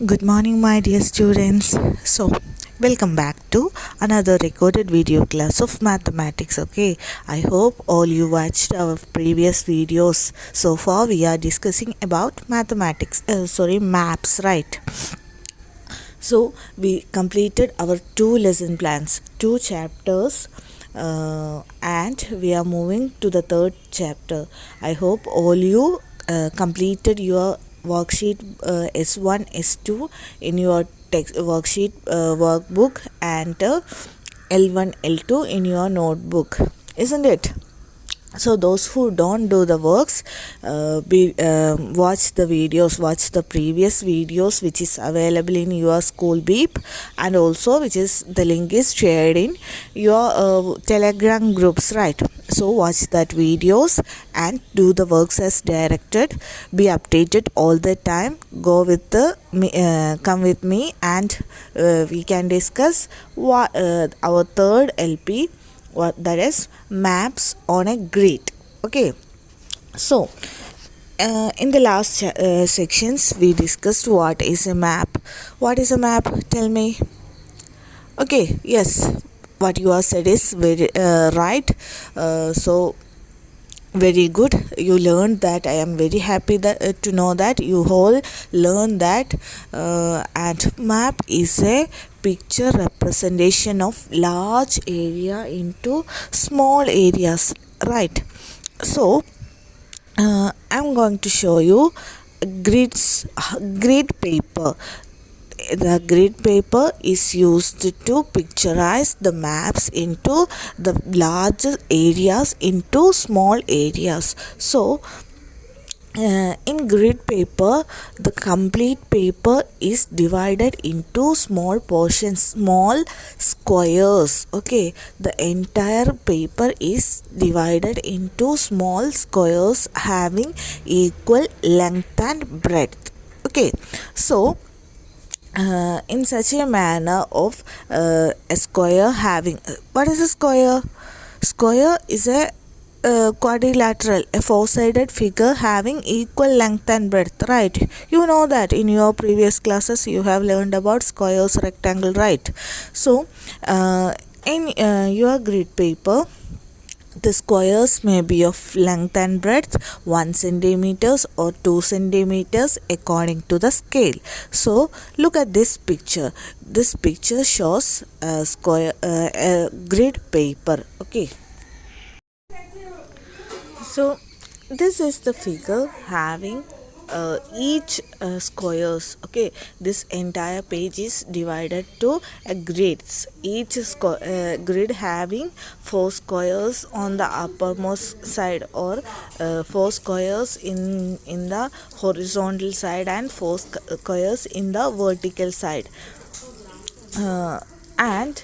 Good morning, my dear students. So, welcome back to another recorded video class of mathematics. Okay, I hope all you watched our previous videos. So far, we are discussing about mathematics. Maps, right? So, we completed our two lesson plans, two chapters. And we are moving to the third chapter. I hope all you completed your worksheet S1, S2 in your text worksheet workbook and L1, L2 in your notebook, isn't it? So those who don't do the works, watch the previous videos which is available in your school beep, and also which is the link is shared in your telegram groups, right? So watch that videos and do the works as directed. Be updated all the time. Come with me, and we can discuss our third LP, that is maps on a grid. Okay, so in the last sections we discussed what is a map. What is a map? Tell me. Okay, yes, what you have said is very right. So very good, you learned that. I am very happy that to know that you all learned that. And map is a picture representation of large area into small areas, right? So I'm going to show you grid paper. The grid paper is used to picturize the maps into the larger areas into small areas. So in grid paper, the complete paper is divided into small portions, small squares. Okay, the entire paper is divided into small squares having equal length and breadth. Okay, so in such a manner of a square having what is a square? Square is a quadrilateral, a four-sided figure having equal length and breadth, right? You know that in your previous classes you have learned about squares, rectangle, right? So in your grid paper, the squares may be of length and breadth 1 centimeters or 2 centimeters according to the scale. So look at this picture. This picture shows a grid paper. Okay. So this is the figure having each squares. Okay, this entire page is divided to grids. Each grid having 4 squares on the uppermost side, or 4 squares in the horizontal side, and 4 squares in the vertical side. And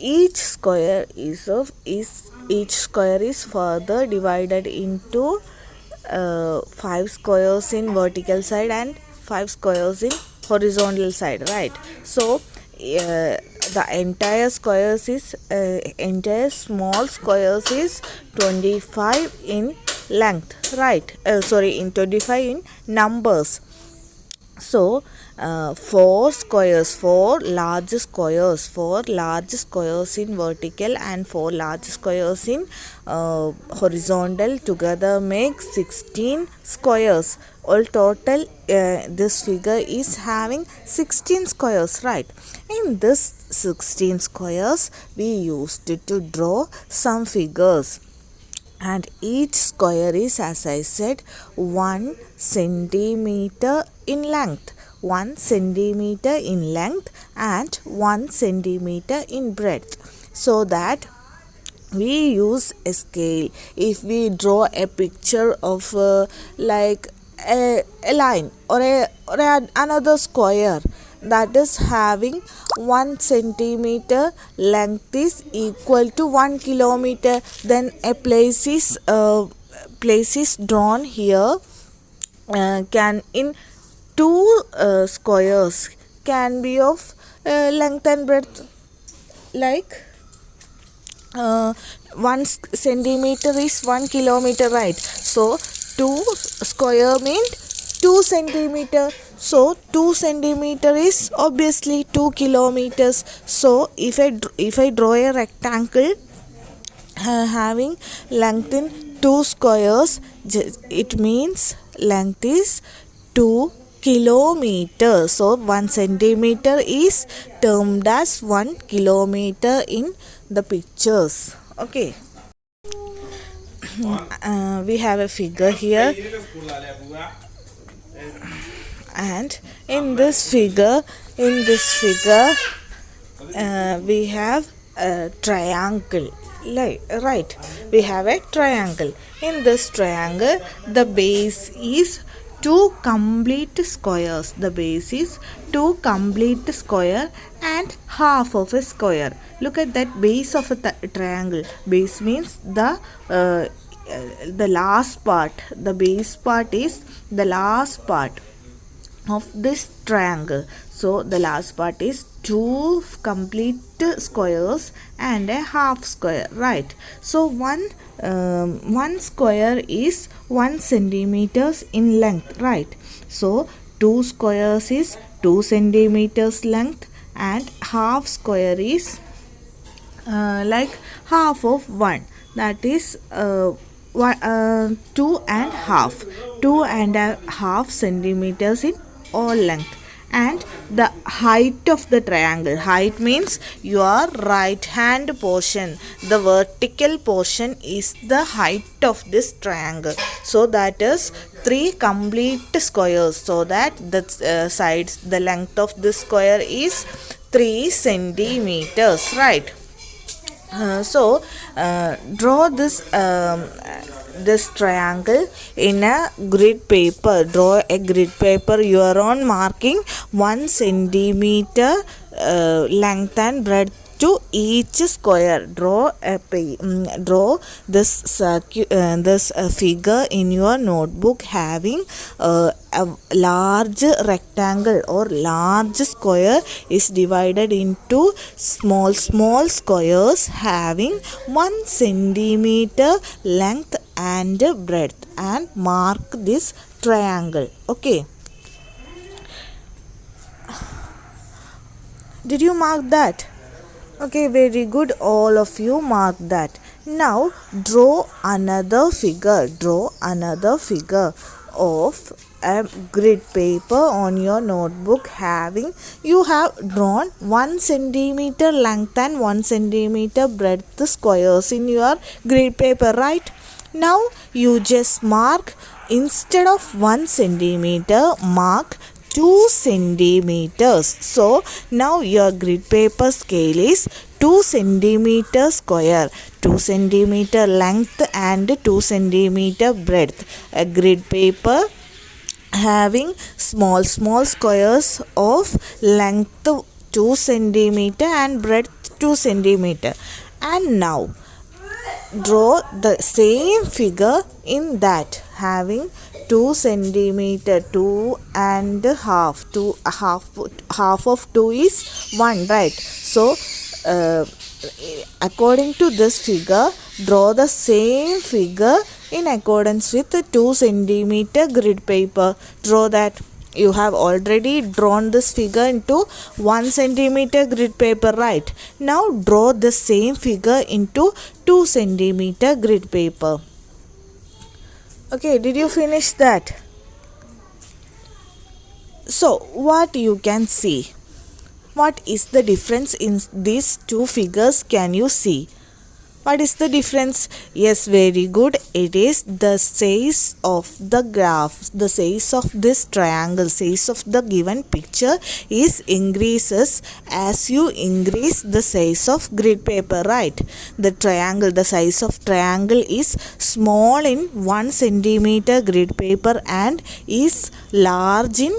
each square is further divided into 5 squares in vertical side and 5 squares in horizontal side, right? So the entire small squares is 25 in length, right? In 25 in numbers. So 4 large squares in vertical and 4 large squares in horizontal together make 16 squares. All total this figure is having 16 squares, right? In this 16 squares we used to draw some figures, and each square is, as I said, 1 centimeter in length, 1 centimeter in length and 1 centimeter in breadth, so that we use a scale. If we draw a picture of like a line or another square that is having 1 centimeter length is equal to 1 kilometer, then a place is drawn here, can in 2 squares can be of length and breadth like 1 centimeter is 1 kilometer, right? So 2 square means 2 centimeter. So 2 centimeter is obviously 2 kilometers. So if I draw a rectangle having length in 2 squares, it means length is 2 kilometers. So 1 centimeter is termed as 1 kilometer in the pictures. Okay. We have a figure here, and in this figure we have a triangle, right? We have a triangle. In this triangle, the base is two complete squares. The base is two complete square and half of a square. Look at that base of a triangle. Base means the last part. The base part is the last part of this triangle. So the last part is two complete squares and a half square, right? So one square is 1 centimeters in length, right? So two squares is 2 centimeters length and half square is like half of 1, that is 2.5 centimeters in all length. And the height of the triangle, height means your right hand portion, the vertical portion is the height of this triangle. So that is 3 complete squares. So that the sides, the length of this square is 3 centimeters, right? Draw this triangle in a grid paper. Draw a grid paper. You are on marking 1 centimeter length and breadth to each square. Draw this figure in your notebook having a large rectangle or large square is divided into small squares having 1 centimeter length and breadth, and mark this triangle. Okay, did you mark that? Okay, very good, all of you mark that. Now draw another figure. Draw another figure of a grid paper on your notebook having, you have drawn 1 centimeter length and 1 centimeter breadth squares in your grid paper, right? Now you just mark, instead of 1 centimeter, mark 2 centimeters. So now your grid paper scale is 2 centimeter square, 2 centimeter length and 2 centimeter breadth. A grid paper having small squares of length 2 centimeter and breadth 2 centimeter. And now draw the same figure in that having 2 centimeter, 2.5 of 2 is 1, right? So according to this figure, draw the same figure in accordance with the 2 centimeter grid paper. Draw that. You have already drawn this figure into 1 centimeter grid paper, right? Now draw the same figure into 2 centimeter grid paper. Okay, did you finish that? So what you can see? What is the difference in these two figures? Can you see? What is the difference? Yes, very good. It is the size of the graph. The size of this triangle, size of the given picture is increases as you increase the size of grid paper, right? The triangle, the size of triangle is small in 1 centimeter grid paper and is large in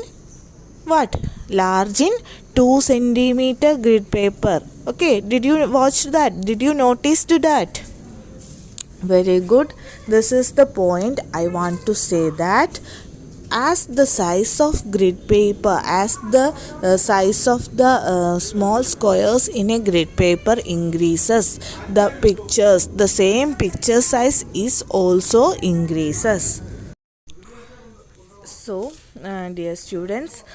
what? Large in 2 centimeter grid paper. Okay, did you watch that? Did you notice that? Very good. This is the point I want to say, that as the size of grid paper, as the size of the small squares in a grid paper increases, the same picture size is also increases. So Dear students,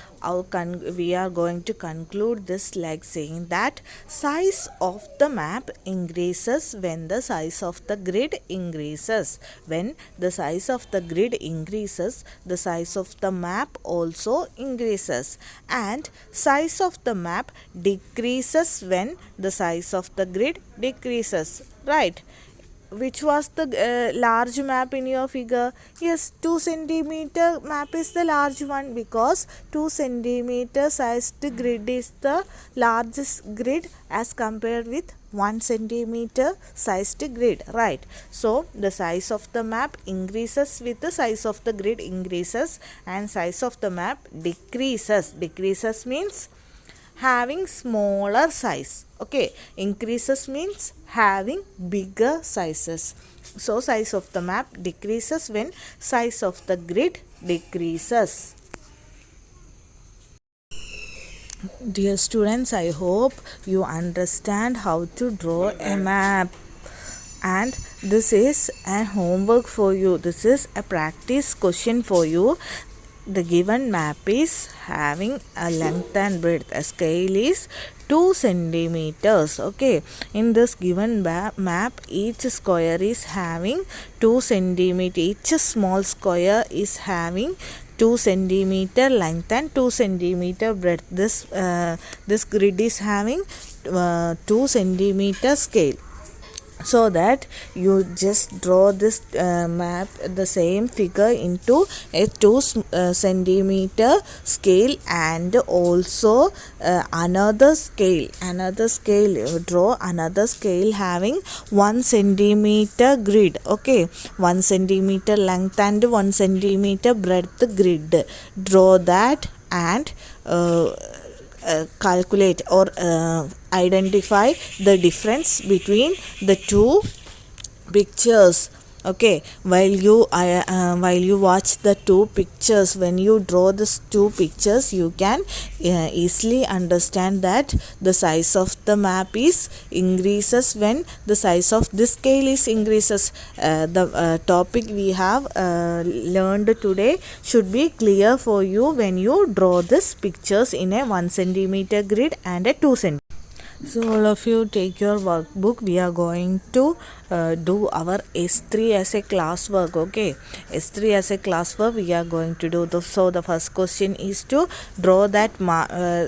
we are going to conclude this like saying that size of the map increases when the size of the grid increases. When the size of the grid increases, the size of the map also increases, and size of the map decreases when the size of the grid decreases. Right? Which was the large map in your figure? Yes, 2 centimeter map is the large one, because 2 centimeter sized grid is the largest grid as compared with 1 centimeter sized grid, right? So the size of the map increases with the size of the grid increases, and size of the map decreases means having smaller size. Okay, increases means having bigger sizes. So size of the map decreases when size of the grid decreases. Dear students, I hope you understand how to draw a map, and this is a homework for you. This is a practice question for you. The given map is having a length and breadth. A scale is 2 centimeters. Okay, in this given map, each square is having 2 centimeter. Each small square is having 2 centimeter length and 2 centimeter breadth. This grid is having 2 centimeter scale. So that you just draw this map, the same figure, into a 2 centimeter scale, and also another scale, draw another scale having 1 centimeter grid. Okay, 1 centimeter length and 1 centimeter breadth grid. Draw that and calculate or identify the difference between the two pictures. Okay, while you watch the two pictures, when you draw these two pictures, you can easily understand that the size of the map is increases when the size of this scale is increases. The topic we have learned today should be clear for you when you draw these pictures in a 1 centimeter grid and a 2 centimeter. So all of you take your workbook. We are going to do our S3 as a classwork. Okay, S3 as a classwork we are going to do. So the first question is to draw that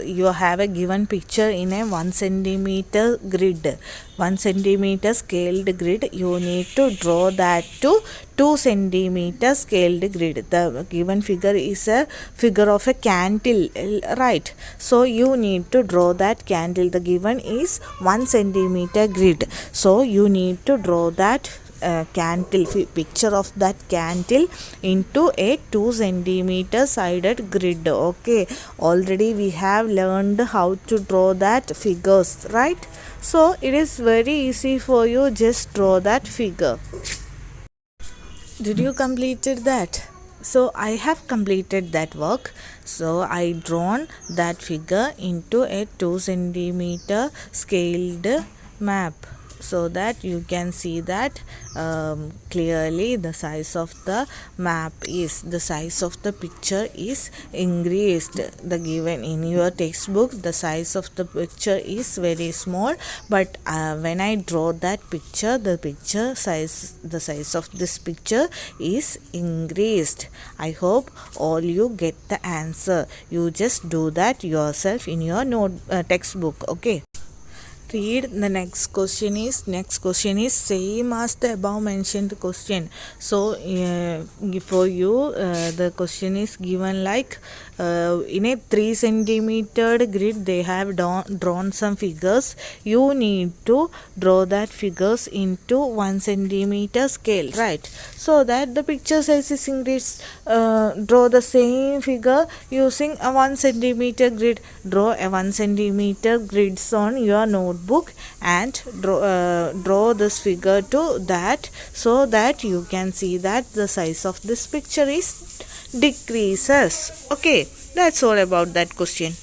you have a given picture in a 1 centimeter grid, 1 centimeter scaled grid. You need to draw that to 2 centimeter scaled grid. The given figure is a figure of a candle, right? So you need to draw that candle. The given is 1 centimeter grid, so you need to draw that candle, picture of that candle into a 2 centimeter sided grid. Okay, already we have learned how to draw that figures, right? So it is very easy for you. Just draw that figure. Did you completed that? So I have completed that work. So I drawn that figure into a 2 centimeter scaled map, so that you can see that clearly the size of the map is, the size of the picture is increased. The given in your textbook, the size of the picture is very small, but when I draw that picture, the size of this picture is increased. I hope all you get the answer. You just do that yourself in your textbook. Okay, read the next question is same as the above mentioned question. So for you the question is given like in a 3 centimeter grid they have drawn some figures. You need to draw that figures into 1 centimeter scale, right? So that the picture size is increased. Draw the same figure using a 1 centimeter grid. Draw a 1 centimeter grids on your notebook and draw this figure to that, so that you can see that the size of this picture is decreases. Okay, that's all about that question.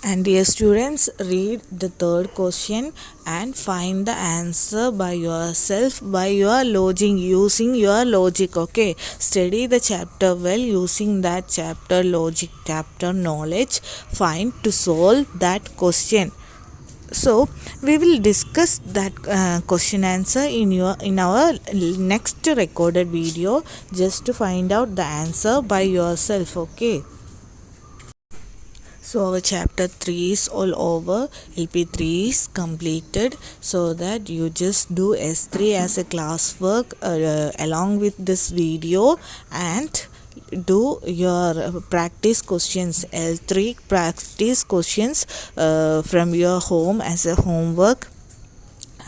And dear students, read the third question and find the answer by yourself by your logic, using your logic. Okay, study the chapter well using that chapter logic, chapter knowledge. Find to solve that question. So we will discuss that question answer in our next recorded video, just to find out the answer by yourself. Okay, so our chapter 3 is all over. LP3 is completed, so that you just do S3 as a classwork along with this video, and do your practice questions, L3 practice questions from your home as a homework,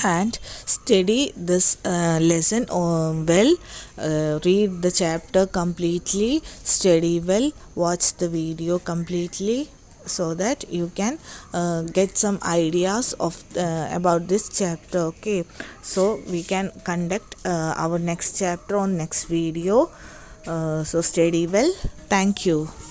and study this lesson well. Read the chapter completely, study well, watch the video completely, so that you can get some ideas of about this chapter. Okay, so we can conduct our next chapter on next video. So study well. Thank you.